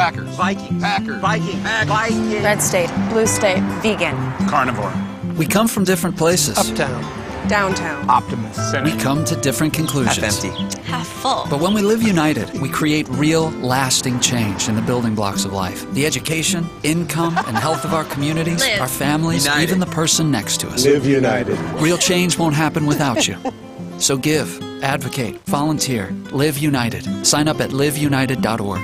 Packers. Vikings. Packers. Vikings. Packers. Vikings. Red state, blue state, vegan, carnivore. We come from different places. Uptown. downtown, Optimist. We come to different conclusions. Half empty. half full. But when we live united, we create real, lasting change in the building blocks of life. The education, income, and health of our communities, Live our families, united. even the person next to us. Live united. Real change won't happen without you. So give, advocate, volunteer, live united. Sign up at liveunited.org.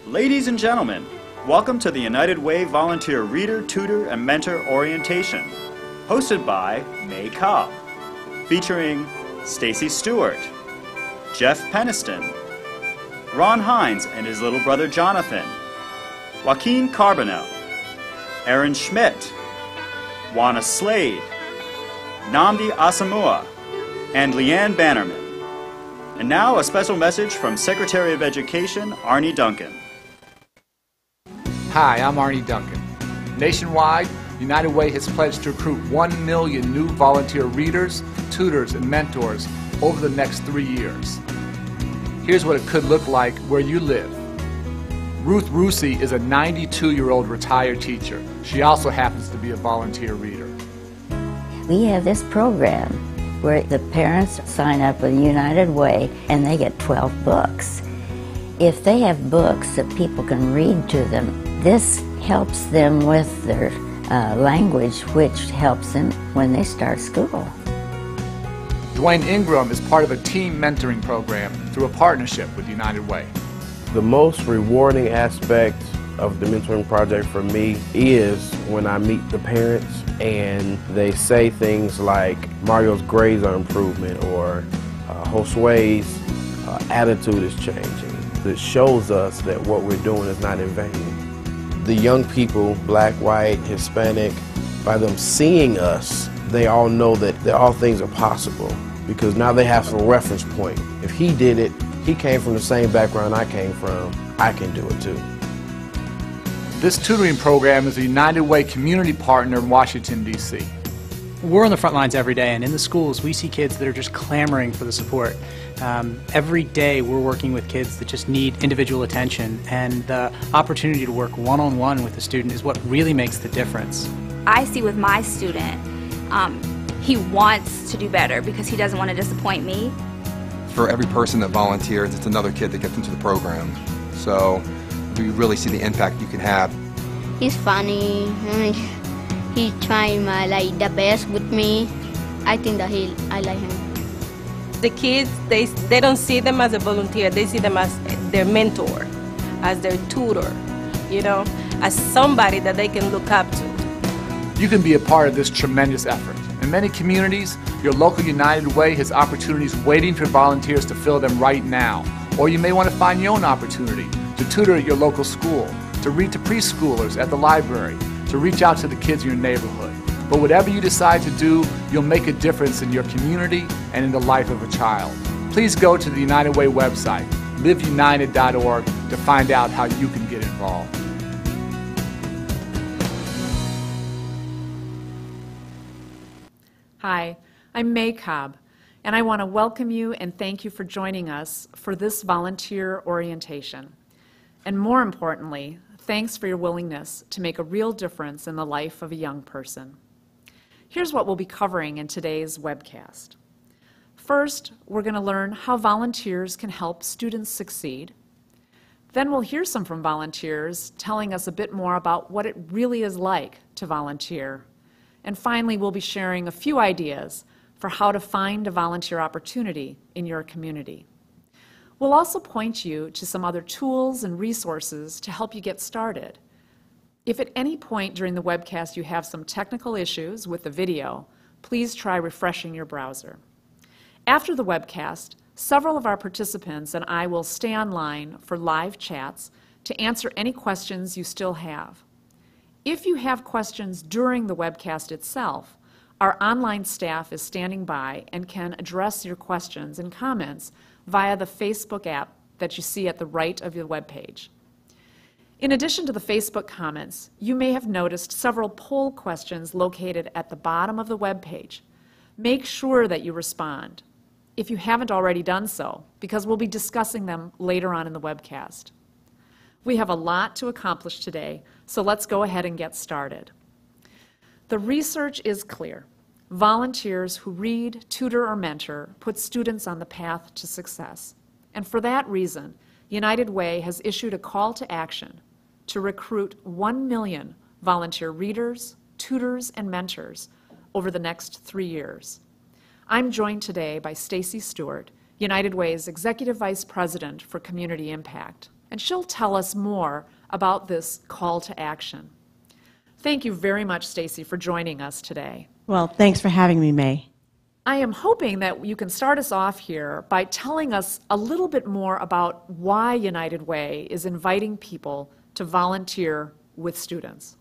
Ladies and gentlemen, welcome to the United Way Volunteer Reader, Tutor, and Mentor Orientation, hosted by May Cobb, featuring Stacy Stewart, Jeff Peniston, Ron Hines and his little brother Jonathan, Joaquin Carbonell, Aaron Schmidt, Juana Slade, Namdi Asamoah, and Leanne Bannerman. And now a special message from Secretary of Education Arnie Duncan. Hi, I'm Arnie Duncan. Nationwide, United Way has pledged to recruit 1 million new volunteer readers, tutors, and mentors over the next 3 years. Here's what it could look like where you live. Ruth Rusi is a 92-year-old retired teacher. She also happens to be a volunteer reader. We have this program where the parents sign up with United Way and they get 12 books. If they have books that people can read to them, this helps them with their language, which helps them when they start school. Dwayne Ingram is part of a team mentoring program through a partnership with United Way. The most rewarding aspect of the mentoring project for me is when I meet the parents and they say things like Mario's grades are improving or Josue's attitude is changing. It shows us that what we're doing is not in vain. The young people, black, white, Hispanic, by them seeing us, they all know that all things are possible because now they have some reference point. If he did it, he came from the same background I came from, I can do it too. This tutoring program is a United Way community partner in Washington, D.C. We're on the front lines every day, and in the schools we see kids that are just clamoring for the support. Every day we're working with kids that just need individual attention, and the opportunity to work one-on-one with the student is what really makes the difference. I see with my student, he wants to do better because he doesn't want to disappoint me. For every person that volunteers, it's another kid that gets into the program. So we really see the impact you can have. He's funny. He trying the best with me. I think that I like him. The kids, they don't see them as a volunteer. They see them as their mentor, as their tutor, as somebody that they can look up to. You can be a part of this tremendous effort. In many communities, your local United Way has opportunities waiting for volunteers to fill them right now. Or you may want to find your own opportunity to tutor at your local school, to read to preschoolers at the library, to reach out to the kids in your neighborhood. But whatever you decide to do, you'll make a difference in your community and in the life of a child. Please go to the United Way website, liveunited.org, to find out how you can get involved. Hi, I'm May Cobb, and I want to welcome you and thank you for joining us for this volunteer orientation. And more importantly, thanks for your willingness to make a real difference in the life of a young person. Here's what we'll be covering in today's webcast. First, we're going to learn how volunteers can help students succeed. Then we'll hear some from volunteers telling us a bit more about what it really is like to volunteer. And finally, we'll be sharing a few ideas for how to find a volunteer opportunity in your community. We'll also point you to some other tools and resources to help you get started. If at any point during the webcast you have some technical issues with the video, please try refreshing your browser. After the webcast, several of our participants and I will stay online for live chats to answer any questions you still have. If you have questions during the webcast itself, our online staff is standing by and can address your questions and comments via the Facebook app that you see at the right of your webpage. In addition to the Facebook comments, you may have noticed several poll questions located at the bottom of the webpage. Make sure that you respond, if you haven't already done so, because we'll be discussing them later on in the webcast. We have a lot to accomplish today, so let's go ahead and get started. The research is clear. Volunteers who read, tutor, or mentor put students on the path to success. And for that reason, United Way has issued a call to action to recruit 1 million volunteer readers, tutors, and mentors over the next 3 years. I'm joined today by Stacy Stewart, United Way's Executive Vice President for Community Impact, and she'll tell us more about this call to action. Thank you very much, Stacy, for joining us today. Well, thanks for having me, May. I am hoping that you can start us off here by telling us a little bit more about why United Way is inviting people to volunteer with students.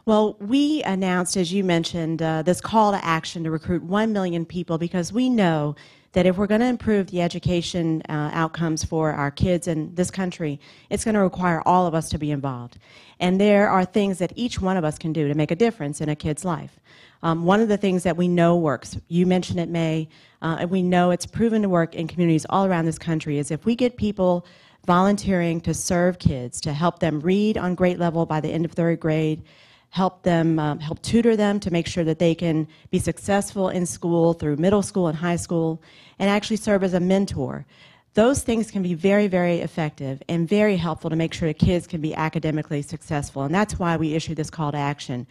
Well, we announced, as you mentioned, this call to action to recruit 1 million people because we know that if we're going to improve the education outcomes for our kids in this country, it's going to require all of us to be involved. And there are things that each one of us can do to make a difference in a kid's life. One of the things that we know works, you mentioned it, May, and we know it's proven to work in communities all around this country, is if we get people volunteering to serve kids, to help them read on grade level by the end of 3rd grade, help tutor them to make sure that they can be successful in school through middle school and high school, and actually serve as a mentor. Those things can be very, very effective and very helpful to make sure that kids can be academically successful, and that's why we issued this call to action.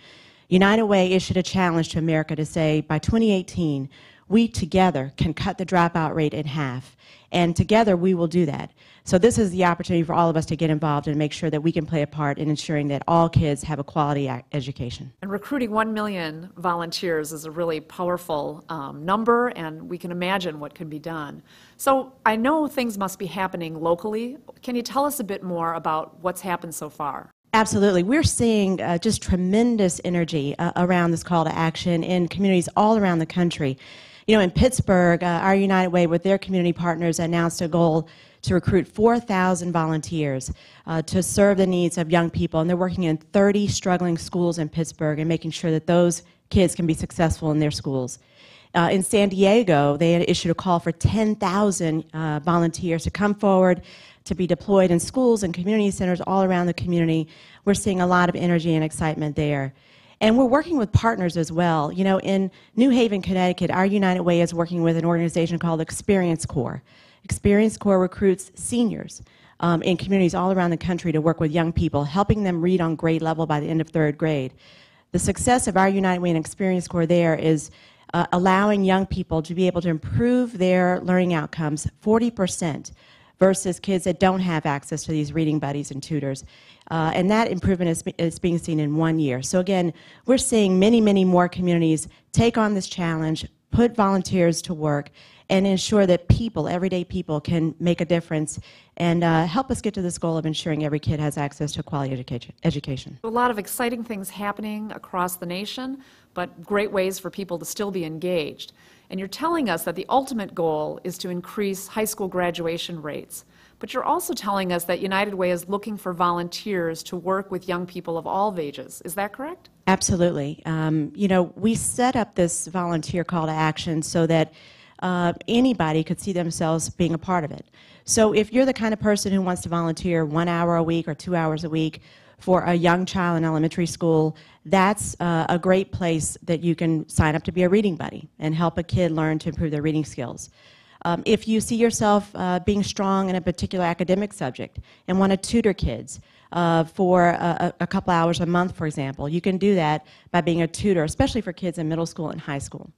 United Way issued a challenge to America to say by 2018, we together can cut the dropout rate in half, and together we will do that. So this is the opportunity for all of us to get involved and make sure that we can play a part in ensuring that all kids have a quality education. And recruiting 1 million volunteers is a really powerful number, and we can imagine what can be done. So I know things must be happening locally. Can you tell us a bit more about what's happened so far? Absolutely. We're seeing just tremendous energy around this call to action in communities all around the country. You know, in Pittsburgh, our United Way with their community partners announced a goal to recruit 4,000 volunteers to serve the needs of young people, and they're working in 30 struggling schools in Pittsburgh and making sure that those kids can be successful in their schools. In San Diego, they had issued a call for 10,000 volunteers to come forward to be deployed in schools and community centers all around the community. We're seeing a lot of energy and excitement there. And we're working with partners as well. You know, in New Haven, Connecticut, our United Way is working with an organization called Experience Corps. Experience Corps recruits seniors in communities all around the country to work with young people, helping them read on grade level by the end of 3rd grade. The success of our United Way and Experience Corps there is allowing young people to be able to improve their learning outcomes 40% versus kids that don't have access to these reading buddies and tutors. And that improvement is being seen in 1 year. So again, we're seeing many, many more communities take on this challenge, put volunteers to work, and ensure that people, everyday people, can make a difference and help us get to this goal of ensuring every kid has access to a quality education. A lot of exciting things happening across the nation, but great ways for people to still be engaged. And you're telling us that the ultimate goal is to increase high school graduation rates. But you're also telling us that United Way is looking for volunteers to work with young people of all ages. Is that correct? Absolutely. You know, we set up this volunteer call to action so that anybody could see themselves being a part of it. So if you're the kind of person who wants to volunteer 1 hour a week or 2 hours a week for a young child in elementary school, that's a great place that you can sign up to be a reading buddy and help a kid learn to improve their reading skills. If you see yourself being strong in a particular academic subject and want to tutor kids for a couple hours a month, for example, you can do that by being a tutor, especially for kids in middle school and high school.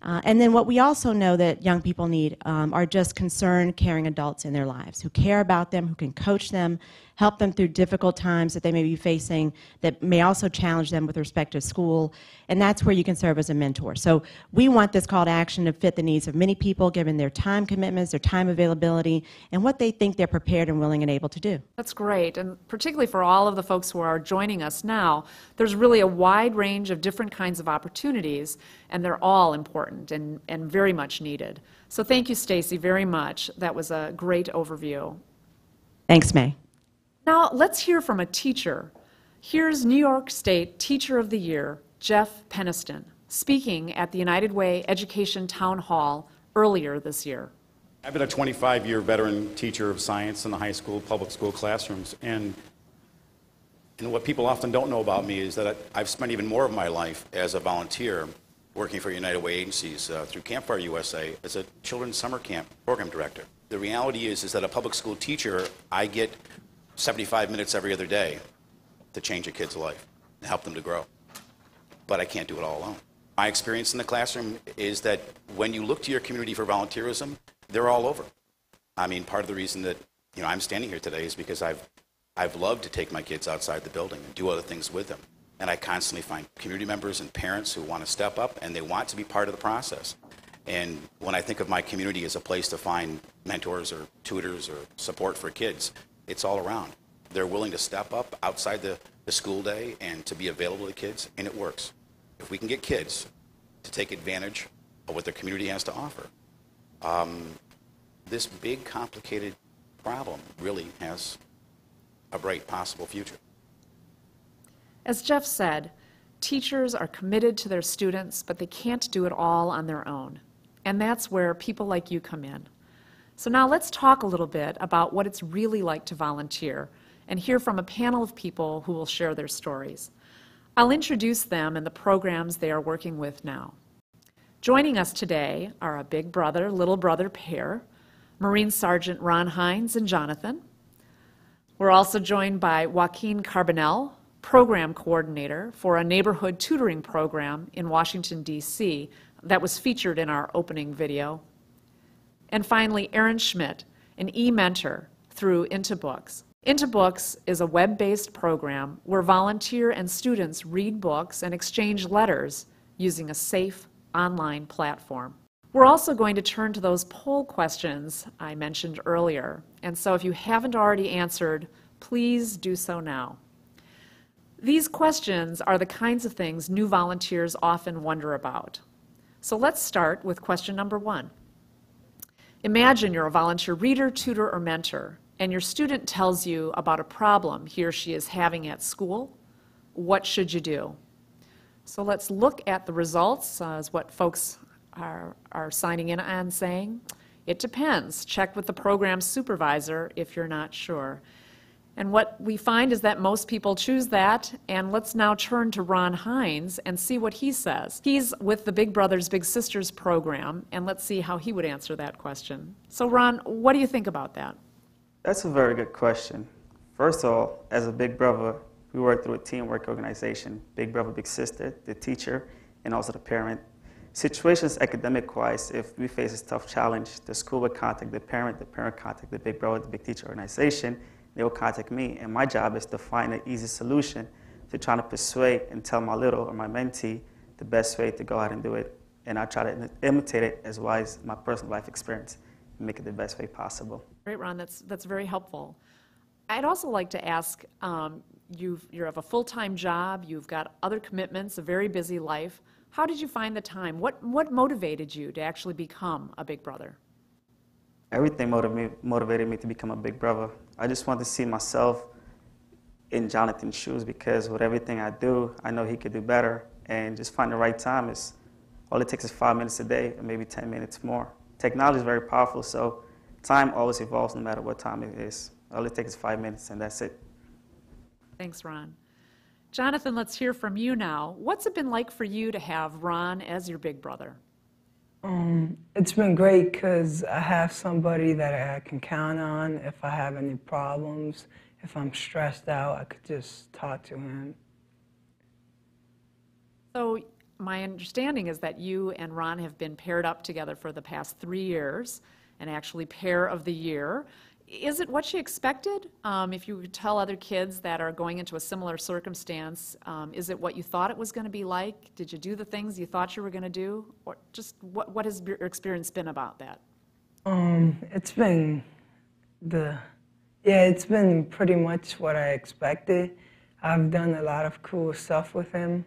And then what we also know that young people need are just concerned, caring adults in their lives who care about them, who can coach them, help them through difficult times that they may be facing that may also challenge them with respect to school, and that's where you can serve as a mentor. So we want this call to action to fit the needs of many people given their time commitments, their time availability, and what they think they're prepared and willing and able to do. That's great, and particularly for all of the folks who are joining us now, there's really a wide range of different kinds of opportunities, and they're all important and very much needed. So thank you, Stacy, very much. That was a great overview. Thanks, May. Now let's hear from a teacher. Here's New York State Teacher of the Year, Jeff Peniston, speaking at the United Way Education Town Hall earlier this year. I've been a 25-year veteran teacher of science in the high school, public school classrooms, and what people often don't know about me is that I've spent even more of my life as a volunteer working for United Way agencies through Campfire USA as a children's summer camp program director. The reality is that a public school teacher, I get 75 minutes every other day to change a kid's life and help them to grow. But I can't do it all alone. My experience in the classroom is that when you look to your community for volunteerism, they're all over. I mean, part of the reason that I'm standing here today is because I've loved to take my kids outside the building and do other things with them. And I constantly find community members and parents who want to step up and they want to be part of the process. And when I think of my community as a place to find mentors or tutors or support for kids, it's all around. They're willing to step up outside the school day and to be available to kids, and it works. If we can get kids to take advantage of what their community has to offer, this big, complicated problem really has a bright possible future. As Jeff said, teachers are committed to their students, but they can't do it all on their own. And that's where people like you come in. So now let's talk a little bit about what it's really like to volunteer and hear from a panel of people who will share their stories. I'll introduce them and the programs they are working with now. Joining us today are a big brother, little brother pair, Marine Sergeant Ron Hines and Jonathan. We're also joined by Joaquin Carbonell, program coordinator for a neighborhood tutoring program in Washington, D.C. that was featured in our opening video. And finally, Aaron Schmidt, an e-mentor through Into Books. Into Books is a web-based program where volunteer and students read books and exchange letters using a safe online platform. We're also going to turn to those poll questions I mentioned earlier. And so if you haven't already answered, please do so now. These questions are the kinds of things new volunteers often wonder about. So let's start with question number 1. Imagine you're a volunteer reader, tutor, or mentor, and your student tells you about a problem he or she is having at school. What should you do? So let's look at the results as what folks are signing in and saying. It depends. Check with the program supervisor if you're not sure. And what we find is that most people choose that, and let's now turn to Ron Hines and see what he says. He's with the Big Brothers Big Sisters program, and let's see how he would answer that question. So Ron, what do you think about that? That's a very good question. First of all, as a Big Brother, we work through a teamwork organization, Big Brother Big Sister, the teacher, and also the parent. Situations academic-wise, if we face a tough challenge, the school would contact the parent contact the Big Brother, the Big Teacher organization. They will contact me, and my job is to find an easy solution to try to persuade and tell my little or my mentee the best way to go out and do it. And I try to imitate it as well as my personal life experience and make it the best way possible. Great, Ron. That's very helpful. I'd also like to ask, you have a full-time job, you've got other commitments, a very busy life. How did you find the time? What motivated you to actually become a Big Brother? Everything motivated me to become a Big Brother. I just want to see myself in Jonathan's shoes because with everything I do, I know he could do better. And just find the right time is, all it takes is 5 minutes a day or maybe 10 minutes more. Technology is very powerful, so time always evolves no matter what time it is. All it takes is 5 minutes and that's it. Thanks, Ron. Jonathan, let's hear from you now. What's it been like for you to have Ron as your big brother? It's been great because I have somebody that I can count on if I have any problems. If I'm stressed out, I could just talk to him. So my understanding is that you and Ron have been paired up together for the past 3 years, and actually pair of the year. Is it what you expected? If you could tell other kids that are going into a similar circumstance, is it what you thought it was going to be like? Did you do the things you thought you were going to do? Or just what has your experience been about that? It's been it's been pretty much what I expected. I've done a lot of cool stuff with him.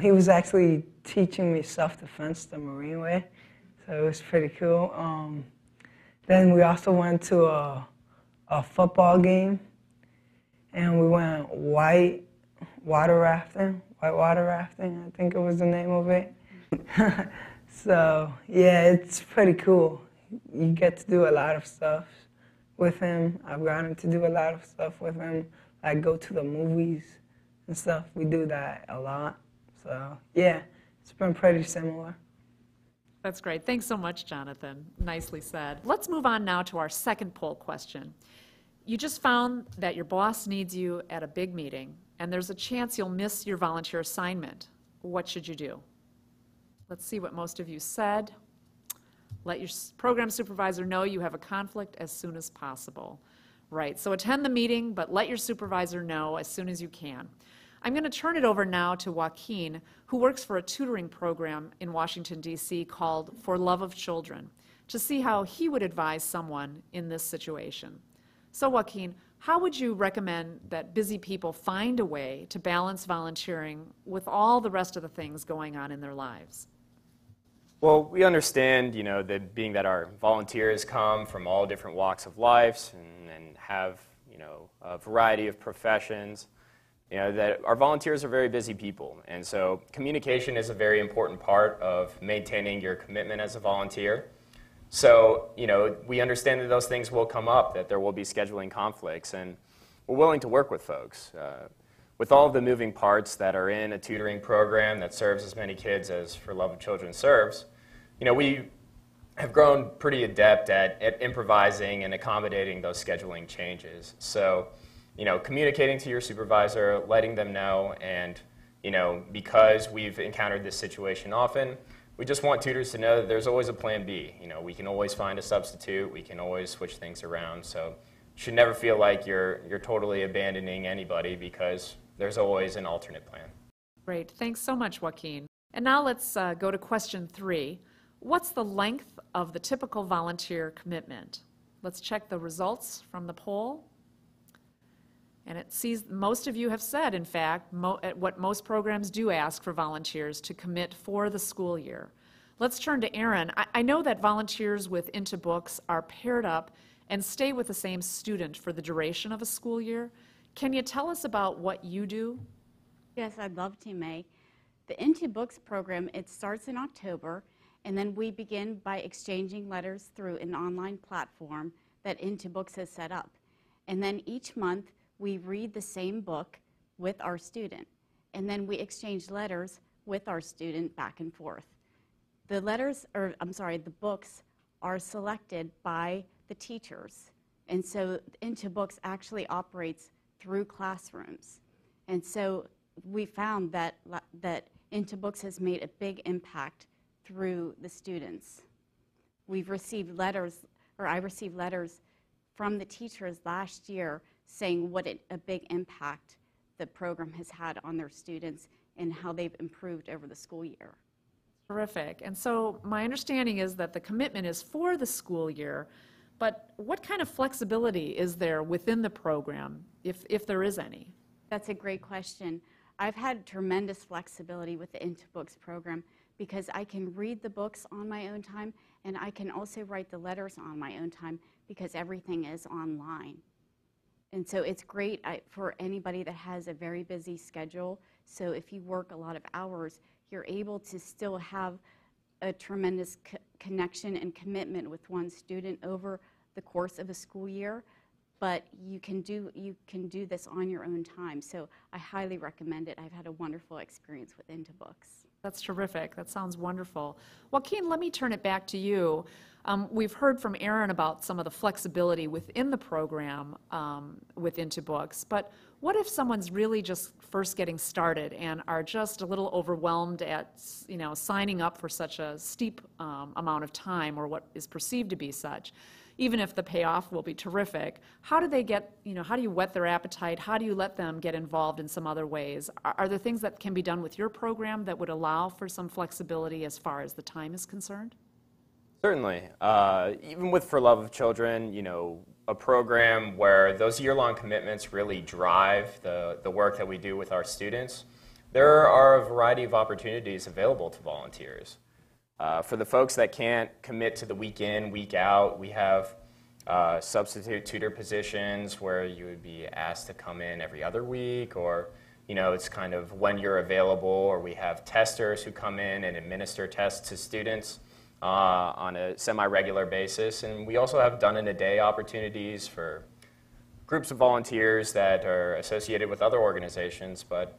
He was actually teaching me self-defense the Marine way, so it was pretty cool. Then we also went to a football game, and we went white water rafting, I think it was the name of it. So, yeah, it's pretty cool. you get to do a lot of stuff with him. I've gotten to do a lot of stuff with him, like go to the movies and stuff. We do that a lot. So, yeah, it's been pretty similar. That's great. Thanks so much, Jonathan. Nicely said. Let's move on now to our second poll question. You just found that your boss needs you at a big meeting, and there's a chance you'll miss your volunteer assignment. What should you do? Let's see what most of you said. Let your program supervisor know you have a conflict as soon as possible. Right, so attend the meeting, but let your supervisor know as soon as you can. I'm going to turn it over now to Joaquin, who works for a tutoring program in Washington, D.C. called For Love of Children, to see how he would advise someone in this situation. So Joaquin, how would you recommend that busy people find a way to balance volunteering with all the rest of the things going on in their lives? Well, we understand, that being that our volunteers come from all different walks of life and have, a variety of professions, that our volunteers are very busy people. And so communication is a very important part of maintaining your commitment as a volunteer. So, we understand that those things will come up, that there will be scheduling conflicts, and we're willing to work with folks. With all of the moving parts that are in a tutoring program that serves as many kids as For Love of Children serves, we have grown pretty adept at improvising and accommodating those scheduling changes. So, communicating to your supervisor, letting them know, and, because we've encountered this situation often, we just want tutors to know that there's always a plan B. We can always find a substitute, we can always switch things around, so you should never feel like you're totally abandoning anybody, because there's always an alternate plan. Great, thanks so much, Joaquin. And now let's go to question 3. What's the length of the typical volunteer commitment? Let's check the results from the poll. And it sees most of you have said, in fact, what most programs do ask for volunteers to commit for the school year. Let's turn to Erin. I know that volunteers with Into Books are paired up and stay with the same student for the duration of a school year. Can you tell us about what you do? Yes, I'd love to, May. The Into Books program, it starts in October, and then we begin by exchanging letters through an online platform that Into Books has set up. And then each month, we read the same book with our student, and then we exchange letters with our student back and forth. The books are selected by the teachers, and so Into Books actually operates through classrooms. And so we found that Into Books has made a big impact through the students. We've received letters, or I received letters from the teachers last year saying what a big impact the program has had on their students and how they've improved over the school year. Terrific. And so my understanding is that the commitment is for the school year, but what kind of flexibility is there within the program, if there is any? That's a great question. I've had tremendous flexibility with the Into Books program because I can read the books on my own time, and I can also write the letters on my own time because everything is online. And so it's great for anybody that has a very busy schedule. So if you work a lot of hours, you're able to still have a tremendous connection and commitment with one student over the course of a school year. But you can do this on your own time. So I highly recommend it. I've had a wonderful experience with Into Books. That's terrific. That sounds wonderful. Joaquin, let me turn it back to you. We've heard from Erin about some of the flexibility within the program with Into Books, but what if someone's really just first getting started and are just a little overwhelmed at signing up for such a steep amount of time, or what is perceived to be such? Even if the payoff will be terrific, how do they get, how do you whet their appetite? How do you let them get involved in some other ways? Are there things that can be done with your program that would allow for some flexibility as far as the time is concerned? Certainly. Even with For Love of Children, a program where those year-long commitments really drive the work that we do with our students, there are a variety of opportunities available to volunteers. For the folks that can't commit to the week in, week out, we have substitute tutor positions where you would be asked to come in every other week, or it's kind of when you're available, or we have testers who come in and administer tests to students. on a semi-regular basis. And we also have done-in-a-day opportunities for groups of volunteers that are associated with other organizations. But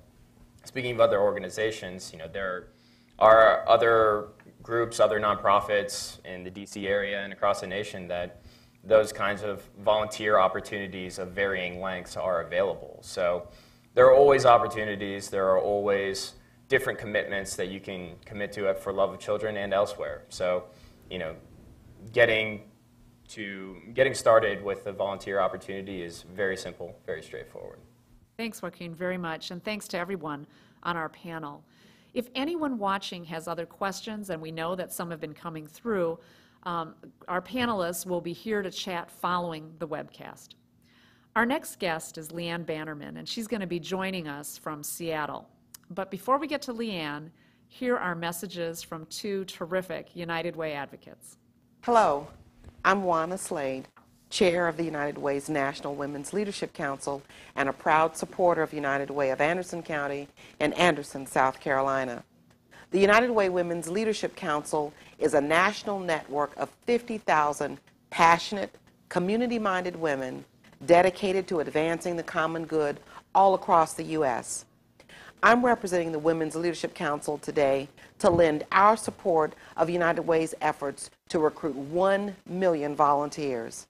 speaking of other organizations, there are other groups, other nonprofits in the DC area and across the nation that those kinds of volunteer opportunities of varying lengths are available. So there are always opportunities, there are always different commitments that you can commit to it for love of children and elsewhere. So, getting started with the volunteer opportunity is very simple, very straightforward. Thanks, Joaquin, very much, and thanks to everyone on our panel. If anyone watching has other questions, and we know that some have been coming through, our panelists will be here to chat following the webcast. Our next guest is Leanne Bannerman, and she's going to be joining us from Seattle. But before we get to Leanne, here are messages from two terrific United Way advocates. Hello, I'm Juana Slade, Chair of the United Way's National Women's Leadership Council and a proud supporter of United Way of Anderson County and Anderson, South Carolina. The United Way Women's Leadership Council is a national network of 50,000 passionate, community-minded women dedicated to advancing the common good all across the U.S. I'm representing the Women's Leadership Council today to lend our support of United Way's efforts to recruit 1 million volunteers.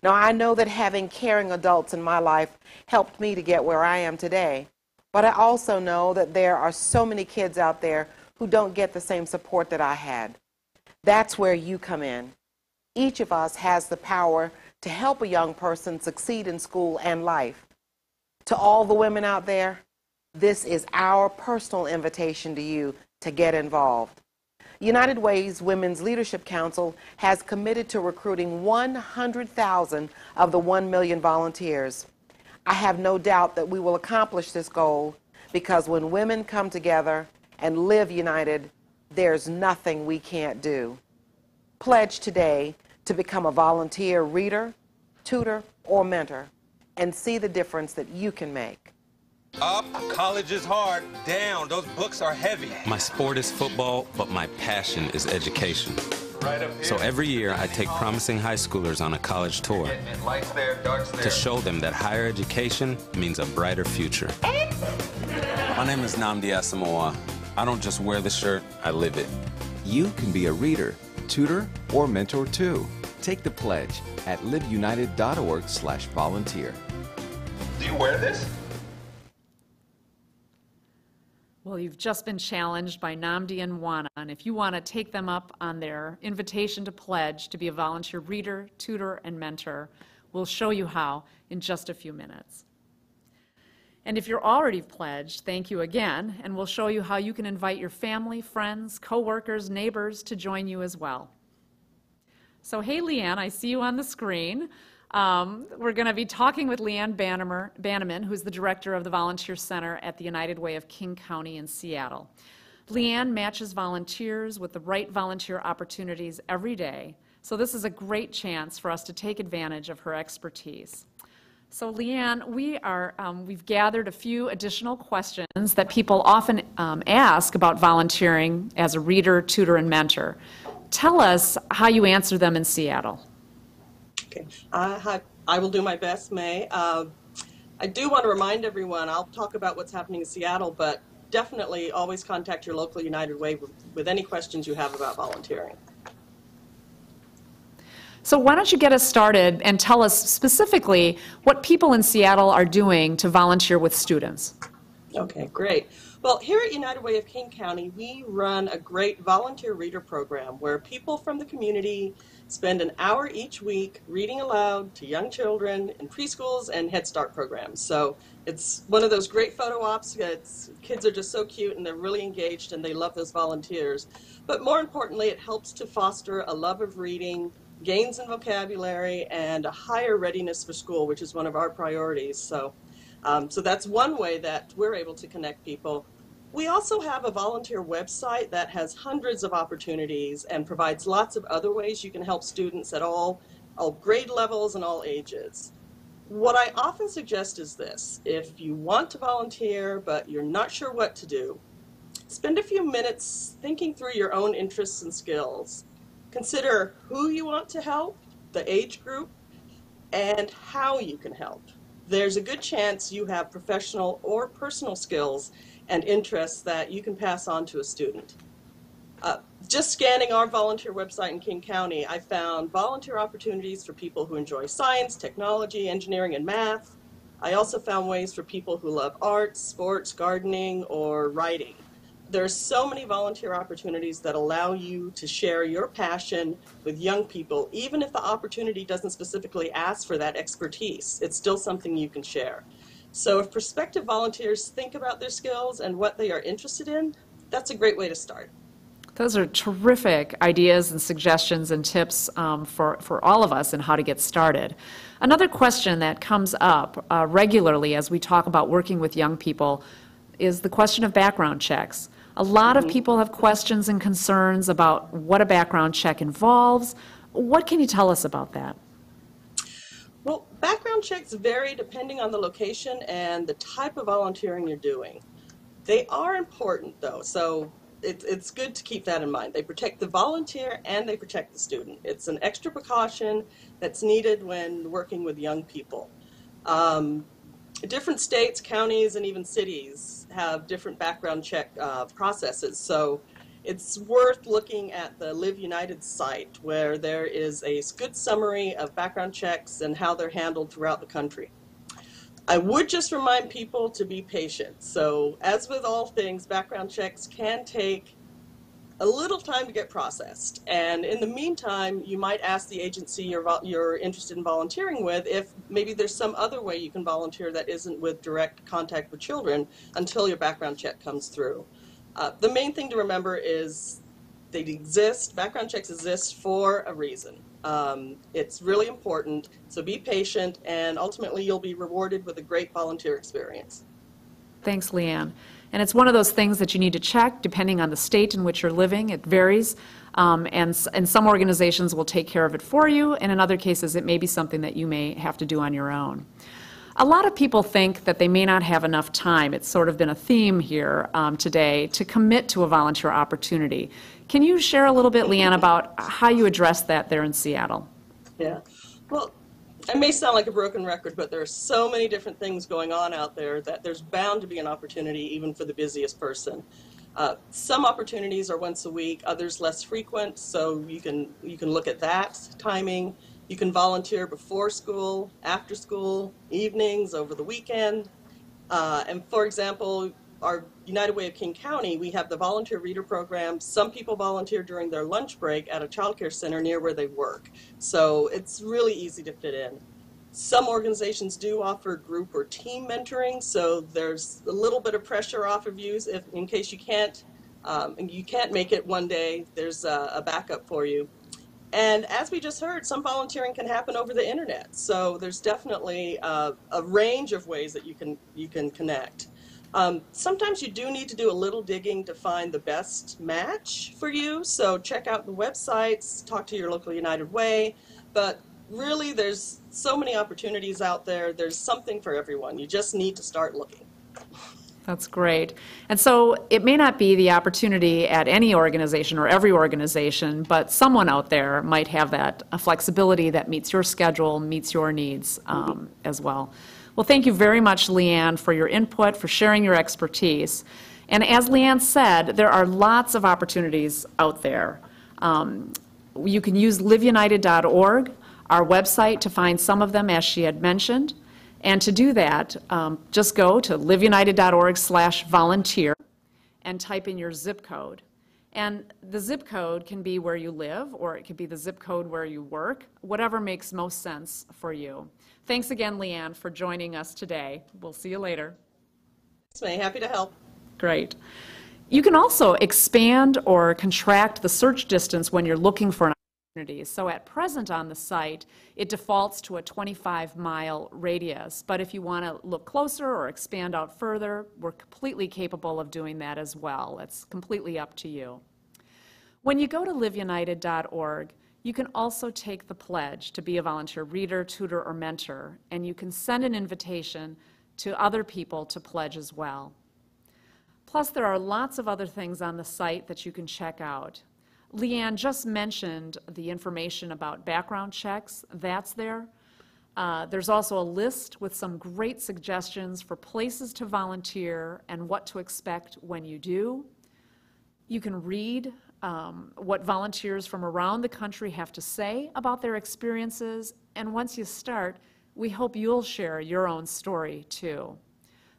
Now, I know that having caring adults in my life helped me to get where I am today, but I also know that there are so many kids out there who don't get the same support that I had. That's where you come in. Each of us has the power to help a young person succeed in school and life. To all the women out there, this is our personal invitation to you to get involved. United Way's Women's Leadership Council has committed to recruiting 100,000 of the 1 million volunteers. I have no doubt that we will accomplish this goal because when women come together and live united, there's nothing we can't do. Pledge today to become a volunteer reader, tutor, or mentor, and see the difference that you can make. Up, college is hard. Down, those books are heavy. My sport is football, but my passion is education. Right up here. So every year I take promising high schoolers on a college tour Lights there, darts there. to show them that higher education means a brighter future. My name is Nnamdi Asamoah. I don't just wear the shirt, I live it. You can be a reader, tutor, or mentor too. Take the pledge at liveunited.org/volunteer. Do you wear this? Well, you've just been challenged by Nnamdi and Juana, and if you want to take them up on their invitation to pledge to be a volunteer reader, tutor, and mentor, we'll show you how in just a few minutes. And if you're already pledged, thank you again, and we'll show you how you can invite your family, friends, coworkers, neighbors to join you as well. So hey, Leanne, I see you on the screen. We're going to be talking with Leanne Bannerman, who's the director of the Volunteer Center at the United Way of King County in Seattle. Leanne matches volunteers with the right volunteer opportunities every day, so this is a great chance for us to take advantage of her expertise. So Leanne, we've gathered a few additional questions that people often ask about volunteering as a reader, tutor, and mentor. Tell us how you answer them in Seattle. Okay. I will do my best, May. I do want to remind everyone, I'll talk about what's happening in Seattle, but definitely always contact your local United Way with any questions you have about volunteering. So why don't you get us started and tell us specifically what people in Seattle are doing to volunteer with students. Okay, great. Well, here at United Way of King County, we run a great volunteer reader program where people from the community spend an hour each week reading aloud to young children in preschools and Head Start programs. So it's one of those great photo ops. Kids are just so cute and they're really engaged and they love those volunteers. But more importantly, it helps to foster a love of reading, gains in vocabulary, and a higher readiness for school, which is one of our priorities. So that's one way that we're able to connect people. We also have a volunteer website that has hundreds of opportunities and provides lots of other ways you can help students at all grade levels and all ages. What I often suggest is this: if you want to volunteer but you're not sure what to do, spend a few minutes thinking through your own interests and skills. Consider who you want to help, the age group, and how you can help. There's a good chance you have professional or personal skills and interests that you can pass on to a student. Just scanning our volunteer website in King County, I found volunteer opportunities for people who enjoy science, technology, engineering, and math. I also found ways for people who love arts, sports, gardening, or writing. There's so many volunteer opportunities that allow you to share your passion with young people, even if the opportunity doesn't specifically ask for that expertise. It's still something you can share. So if prospective volunteers think about their skills and what they are interested in, that's a great way to start. Those are terrific ideas and suggestions and tips for all of us in how to get started. Another question that comes up regularly as we talk about working with young people is the question of background checks. A lot of people have questions and concerns about what a background check involves. What can you tell us about that? Well, background checks vary depending on the location and the type of volunteering you're doing. They are important, though, so it's good to keep that in mind. They protect the volunteer and they protect the student. It's an extra precaution that's needed when working with young people. Different states, counties, and even cities have different background check processes, so it's worth looking at the Live United site, where there is a good summary of background checks and how they're handled throughout the country. I would just remind people to be patient. So as with all things, background checks can take a little time to get processed. And in the meantime, you might ask the agency you're interested in volunteering with if maybe there's some other way you can volunteer that isn't with direct contact with children until your background check comes through. The main thing to remember is they exist, background checks exist for a reason. It's really important, so be patient, and ultimately you'll be rewarded with a great volunteer experience. Thanks, Leanne. And it's one of those things that you need to check depending on the state in which you're living. It varies, and some organizations will take care of it for you, and in other cases it may be something that you may have to do on your own. A lot of people think that they may not have enough time. It's sort of been a theme here today to commit to a volunteer opportunity. Can you share a little bit, Leanne, about how you address that there in Seattle? Yeah. Well, I may sound like a broken record, but there are so many different things going on out there that there's bound to be an opportunity even for the busiest person. Some opportunities are once a week, others less frequent, so you can look at that timing. You can volunteer before school, after school, evenings, over the weekend. And for example, our United Way of King County, we have the volunteer reader program. Some people volunteer during their lunch break at a child care center near where they work. So it's really easy to fit in. Some organizations do offer group or team mentoring, so there's a little bit of pressure off of you if, in case you can't make it one day, there's a backup for you. And as we just heard, some volunteering can happen over the internet. So there's definitely a range of ways that you can connect. Sometimes you do need to do a little digging to find the best match for you. So check out the websites, talk to your local United Way. But really, there's so many opportunities out there. There's something for everyone. You just need to start looking. That's great. And so it may not be the opportunity at any organization or every organization, but someone out there might have that flexibility that meets your schedule, meets your needs as well. Well, thank you very much, Leanne, for your input, for sharing your expertise. And as Leanne said, there are lots of opportunities out there. You can use liveunited.org, our website, to find some of them, as she had mentioned. And to do that, just go to liveunited.org/volunteer and type in your zip code. And the zip code can be where you live, or it could be the zip code where you work, whatever makes most sense for you. Thanks again, Leanne, for joining us today. We'll see you later. Thanks, May. Happy to help. Great. You can also expand or contract the search distance when you're looking for an opportunity. So at present on the site, it defaults to a 25-mile radius. But if you want to look closer or expand out further, we're completely capable of doing that as well. It's completely up to you. When you go to liveunited.org, you can also take the pledge to be a volunteer reader, tutor, or mentor, and you can send an invitation to other people to pledge as well. Plus, there are lots of other things on the site that you can check out. Leanne just mentioned the information about background checks. That's there. There's also a list with some great suggestions for places to volunteer and what to expect when you do. You can read what volunteers from around the country have to say about their experiences, and once you start, we hope you'll share your own story too.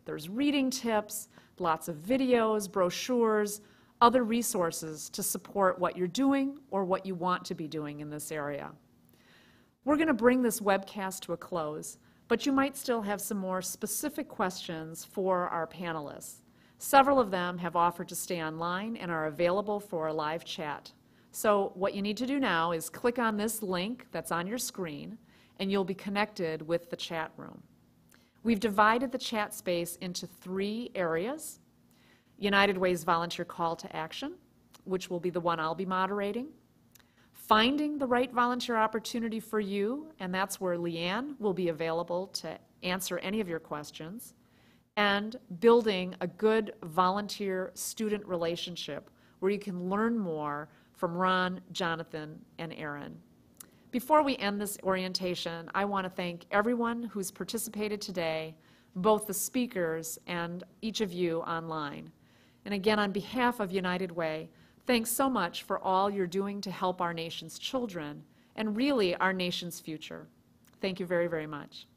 There's reading tips, lots of videos, brochures, other resources to support what you're doing or what you want to be doing in this area. We're going to bring this webcast to a close, but you might still have some more specific questions for our panelists. Several of them have offered to stay online and are available for a live chat. So what you need to do now is click on this link that's on your screen, and you'll be connected with the chat room. We've divided the chat space into 3 areas. United Way's volunteer call to action, which will be the one I'll be moderating. Finding the right volunteer opportunity for you, and that's where Leanne will be available to answer any of your questions. And building a good volunteer-student relationship where you can learn more from Ron, Jonathan, and Aaron. Before we end this orientation, I want to thank everyone who's participated today, both the speakers and each of you online. And again, on behalf of United Way, thanks so much for all you're doing to help our nation's children and really our nation's future. Thank you very, very much.